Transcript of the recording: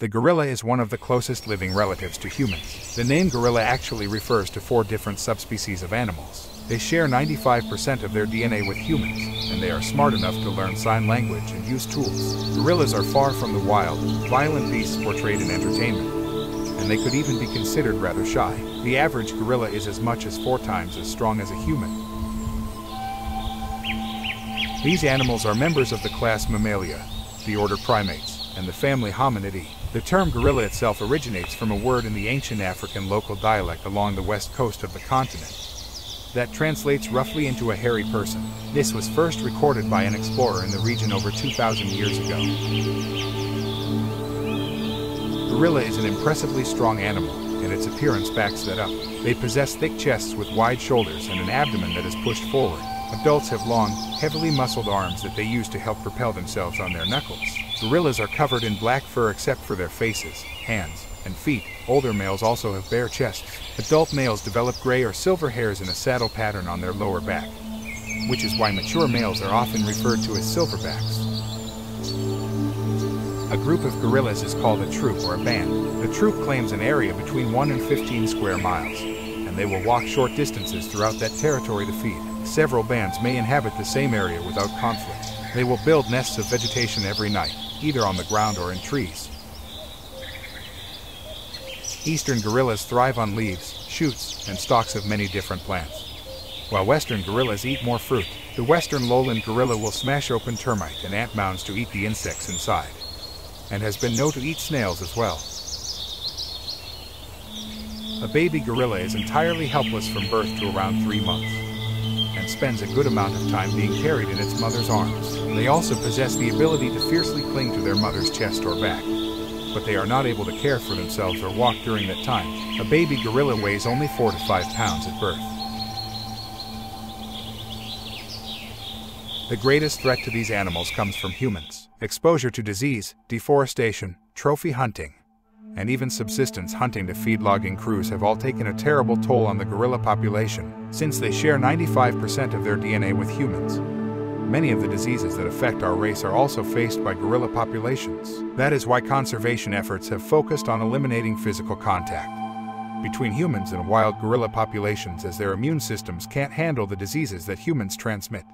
The gorilla is one of the closest living relatives to humans. The name gorilla actually refers to 4 different subspecies of animals. They share 95% of their DNA with humans, and they are smart enough to learn sign language and use tools. Gorillas are far from the wild, violent beasts portrayed in entertainment, and they could even be considered rather shy. The average gorilla is as much as 4 times as strong as a human. These animals are members of the class Mammalia, the order Primates, and the family Hominidae. The term gorilla itself originates from a word in the ancient African local dialect along the west coast of the continent that translates roughly into a hairy person. This was first recorded by an explorer in the region over 2,000 years ago. Gorilla is an impressively strong animal, and its appearance backs that up. They possess thick chests with wide shoulders and an abdomen that is pushed forward. Adults have long, heavily muscled arms that they use to help propel themselves on their knuckles. Gorillas are covered in black fur except for their faces, hands, and feet. Older males also have bare chests. Adult males develop gray or silver hairs in a saddle pattern on their lower back, which is why mature males are often referred to as silverbacks. A group of gorillas is called a troop or a band. The troop claims an area between 1 and 15 square miles, and they will walk short distances throughout that territory to feed. Several bands may inhabit the same area without conflict. They will build nests of vegetation every night, either on the ground or in trees. Eastern gorillas thrive on leaves, shoots, and stalks of many different plants, while western gorillas eat more fruit. The western lowland gorilla will smash open termite and ant mounds to eat the insects inside, and has been known to eat snails as well. A baby gorilla is entirely helpless from birth to around 3 months, and spends a good amount of time being carried in its mother's arms. They also possess the ability to fiercely cling to their mother's chest or back, but they are not able to care for themselves or walk during that time. A baby gorilla weighs only 4 to 5 pounds at birth. The greatest threat to these animals comes from humans. Exposure to disease, deforestation, trophy hunting, and even subsistence hunting to feed logging crews have all taken a terrible toll on the gorilla population. Since they share 95% of their DNA with humans, many of the diseases that affect our race are also faced by gorilla populations. That is why conservation efforts have focused on eliminating physical contact between humans and wild gorilla populations, as their immune systems can't handle the diseases that humans transmit.